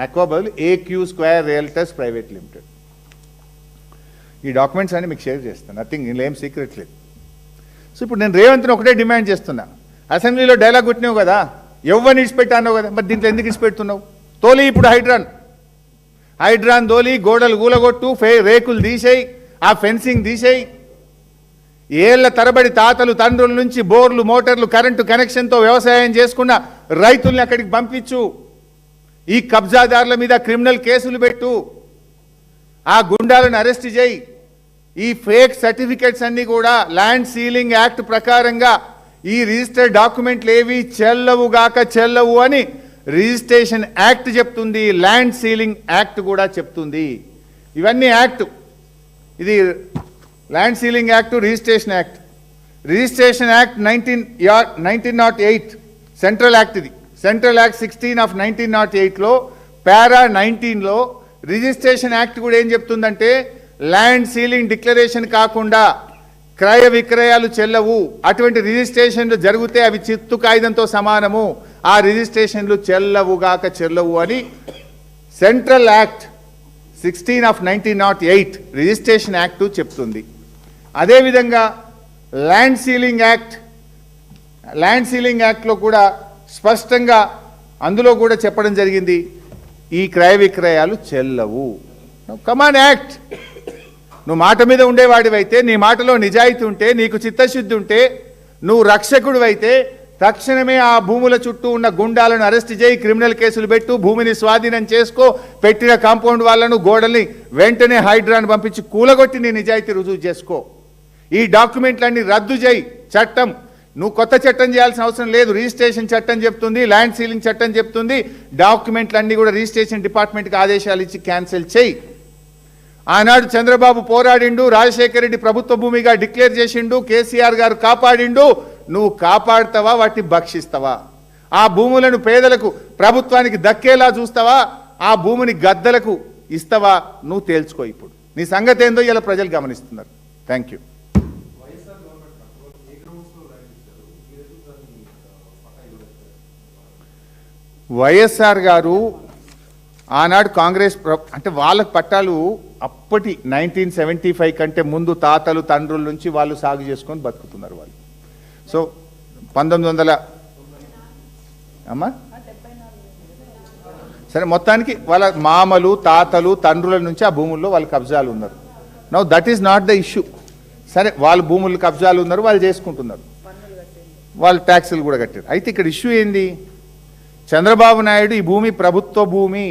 Aqua బదులు AQ square realtors private limited. ఈ documents అన్ని మీకు షేర్ చేస్తాను, నథింగ్, ఇందులో ఏం సీక్రెట్ లేదు. సో ఇప్పుడు నేను రేవంత్ని ఒకటే డిమాండ్ చేస్తున్నా, అసెంబ్లీలో డైలాగ్ కొట్టినావు కదా, ఎవరిని ఇడిచిపెట్టాన్నావు కదా, మరి దీంట్లో ఎందుకు ఇడిచిపెడుతున్నావు? తోలి ఇప్పుడు హైడ్రాన్ తోలి, గోడలు గూలగొట్టు, రేకులు తీసేయి, ఆ ఫెన్సింగ్ తీసేయి. ఏళ్ల తరబడి తాతలు తండ్రుల నుంచి బోర్లు మోటార్లు కరెంటు కనెక్షన్తో వ్యవసాయం చేసుకున్న రైతుల్ని అక్కడికి పంపించు. ఈ కబ్జాదారుల మీద క్రిమినల్ కేసులు పెట్టు, ఆ గుండాలను అరెస్ట్ చేయి. ఈ ఫేక్ సర్టిఫికెట్స్ అన్నీ కూడా ల్యాండ్ సీలింగ్ యాక్ట్ ప్రకారంగా ఈ రిజిస్టర్డ్ డాక్యుమెంట్లు ఏవి చెల్లవు అని రిజిస్ట్రేషన్ యాక్ట్ చెప్తుంది, ల్యాండ్ సీలింగ్ యాక్ట్ కూడా చెప్తుంది. ఇవన్నీ యాక్ట్, ఇది land ceiling act, registration act. Registration act 1908 central act, ఇది సెంట్రల్ యాక్ట్ 16 ఆఫ్ 1908లో పారా 19లో రిజిస్ట్రేషన్ యాక్ట్ కూడా ఏం చెప్తుందంటే, ల్యాండ్ సీలింగ్ డిక్లరేషన్ కాకుండా క్రయ విక్రయాలు చెల్లవు. అటువంటి రిజిస్ట్రేషన్లు జరిగితే అవి చిత్తు కాగితంతో సమానము, ఆ రిజిస్ట్రేషన్లు చెల్లవు అని central act 16 of 1908 registration act చెప్తుంది. అదేవిధంగా ల్యాండ్ సీలింగ్ యాక్ట్లో కూడా స్పష్టంగా అందులో కూడా చెప్పడం జరిగింది, ఈ క్రయ విక్రయాలు చెల్లవు. కమాన్ యాక్ట్. నువ్వు మాట మీద ఉండేవాడివైతే, నీ మాటలో నిజాయితీ ఉంటే, నీకు చిత్తశుద్ధి ఉంటే, నువ్వు రక్షకుడివైతే తక్షణమే ఆ భూముల చుట్టూ ఉన్న గుండాలను అరెస్ట్ చేయి, క్రిమినల్ కేసులు పెట్టు, భూమిని స్వాధీనం చేసుకో, పెట్టిన కాంపౌండ్ వాళ్ళను గోడల్ని వెంటనే హైడ్రాన్ పంపించి కూలగొట్టి నీ నిజాయితీ రుజువు చేసుకో. ఈ డాక్యుమెంట్లన్నీ రద్దు చేయి. చట్టం నువ్వు కొత్త చట్టం చేయాల్సిన అవసరం లేదు, రిజిస్ట్రేషన్ చట్టం చెప్తుంది, ల్యాండ్ సీలింగ్ చట్టం చెప్తుంది. డాక్యుమెంట్లన్నీ కూడా రిజిస్ట్రేషన్ డిపార్ట్మెంట్కి ఆదేశాలు ఇచ్చి క్యాన్సిల్ చేయి. ఆనాడు చంద్రబాబు పోరాడిండు, రాజశేఖర రెడ్డి ప్రభుత్వ భూమిగా డిక్లేర్ చేసిండు, కేసీఆర్ గారు కాపాడిండు. నువ్వు కాపాడుతావా, వాటిని భక్షిస్తావా? ఆ భూములను పేదలకు ప్రభుత్వానికి దక్కేలా చూస్తావా, ఆ భూమిని గద్దలకు ఇస్తావా? నువ్వు తేల్చుకో. ఇప్పుడు నీ సంగతి ఏందో ఇలా ప్రజలు గమనిస్తున్నారు. Thank you. వైఎస్ఆర్ గారు ఆనాడు కాంగ్రెస్ అంటే వాళ్ళకు పట్టాలు అప్పటి 1975 కంటే ముందు తాతలు తండ్రుల నుంచి వాళ్ళు సాగు చేసుకొని బతుకుతున్నారు వాళ్ళు. సో 1900 అమ్మా సరే, మొత్తానికి వాళ్ళ మామలు తాతలు తండ్రుల నుంచి ఆ భూముల్లో వాళ్ళ కబ్జాలు ఉన్నారు. Now that is not the issue. సరే, వాళ్ళ భూములు కబ్జాలు ఉన్నారు, వాళ్ళు చేసుకుంటున్నారు, వాళ్ళు ట్యాక్సులు కూడా కట్టారు. అయితే ఇక్కడ ఇష్యూ ఏంది? చంద్రబాబు నాయుడు ఈ భూమి ప్రభుత్వ భూమి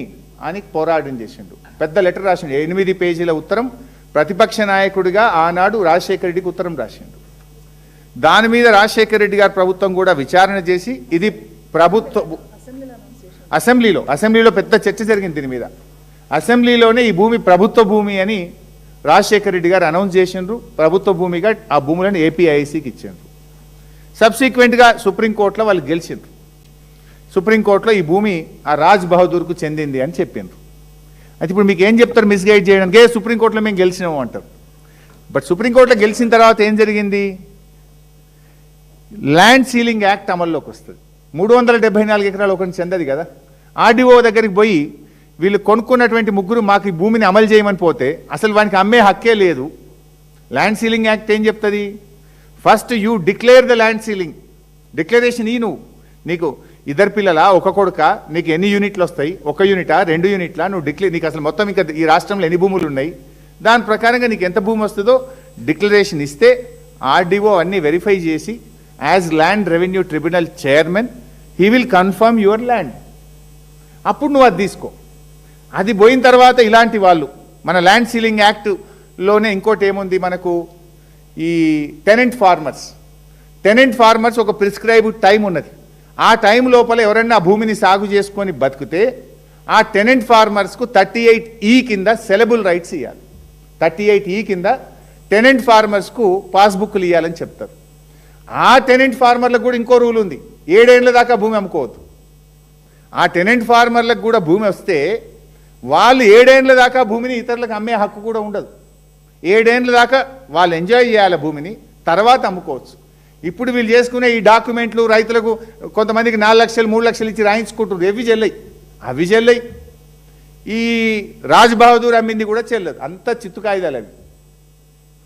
అని పోరాటం చేసిండు, పెద్ద లెటర్ రాసిండు, 8 పేజీల ఉత్తరం. ప్రతిపక్ష నాయకుడిగా ఆనాడు రాజశేఖర రెడ్డికి ఉత్తరం రాసిండు. దాని మీద రాజశేఖర రెడ్డి గారి ప్రభుత్వం కూడా విచారణ చేసి ఇది ప్రభుత్వ అసెంబ్లీలో పెద్ద చర్చ జరిగింది దీని మీద. అసెంబ్లీలోనే ఈ భూమి ప్రభుత్వ భూమి అని రాజశేఖర రెడ్డి గారు అనౌన్స్ చేసిండ్రు. ప్రభుత్వ భూమిగా ఆ భూములను ఏపీఐసికి ఇచ్చిండ్రు. సబ్సిక్వెంట్గా సుప్రీంకోర్టులో వాళ్ళు గెలిచిండ్రు. సుప్రీంకోర్టులో ఈ భూమి ఆ రాజ్ బహదూర్కు చెందింది అని చెప్పిండ్రు. అయితే ఇప్పుడు మీకు ఏం చెప్తారు మిస్గైడ్ చేయడానికి? సుప్రీంకోర్టులో మేము గెలిచినాము అంటారు. బట్ సుప్రీంకోర్టులో గెలిచిన తర్వాత ఏం జరిగింది? ల్యాండ్ సీలింగ్ యాక్ట్ అమల్లోకి వస్తుంది. 374 ఎకరాలు ఒకటి చెందది కదా. ఆర్డీఓ దగ్గరికి పోయి వీళ్ళు కొనుక్కున్నటువంటి ముగ్గురు మాకు ఈ భూమిని అమలు చేయమని పోతే అసలు వానికి అమ్మే హక్కే లేదు. ల్యాండ్ సీలింగ్ యాక్ట్ ఏం చెప్తుంది? First you declare the land ceiling declaration. నీకు ఇద్దరు పిల్లలా, ఒక కొడుక, నీకు ఎన్ని యూనిట్లు వస్తాయి, 1 యూనిటా 2 యూనిట్లా, నువ్వు నీకు అసలు మొత్తం ఇంకా ఈ రాష్ట్రంలో ఎన్ని భూములు ఉన్నాయి, దాని ప్రకారంగా నీకు ఎంత భూమి వస్తుందో డిక్లరేషన్ ఇస్తే ఆర్డీఓ అన్నీ వెరిఫై చేసి as land revenue tribunal chairman he will confirm your land. అప్పుడు నువ్వు అది తీసుకో. అది పోయిన తర్వాత ఇలాంటి వాళ్ళు మన ల్యాండ్ సీలింగ్ యాక్ట్లోనే ఇంకోటి ఏముంది మనకు, ఈ టెనెంట్ ఫార్మర్స్ ఒక ప్రిస్క్రైబ్డ్ టైం ఉన్నది. ఆ టైం లోపల ఎవరన్నా ఆ భూమిని సాగు చేసుకొని బతికితే ఆ టెనెంట్ ఫార్మర్స్కు 38E కింద సెలబుల్ రైట్స్ ఇవ్వాలి. 38E కింద టెనెంట్ ఫార్మర్స్కు పాస్బుక్లు ఇవ్వాలని చెప్తారు. ఆ టెనెంట్ ఫార్మర్లకు కూడా ఇంకో రూల్ ఉంది, 7 ఏళ్ల దాకా భూమి అమ్ముకోవద్దు. ఆ టెనెంట్ ఫార్మర్లకు కూడా భూమి వస్తే వాళ్ళు 7 ఏళ్ల దాకా భూమిని ఇతరులకు అమ్మే హక్కు కూడా ఉండదు. 7 ఏళ్ల దాకా వాళ్ళు ఎంజాయ్ చేయాలి భూమిని, తర్వాత అమ్ముకోవచ్చు. ఇప్పుడు వీళ్ళు చేసుకునే ఈ డాక్యుమెంట్లు రైతులకు కొంతమందికి 4 లక్షలు 3 లక్షలు ఇచ్చి రాయించుకుంటున్నారు. అవి చెల్లయి. ఈ రాజ్ బహదూర్ అమ్మింది కూడా చెల్లదు, అంత చిత్తు కాగితాలు అవి.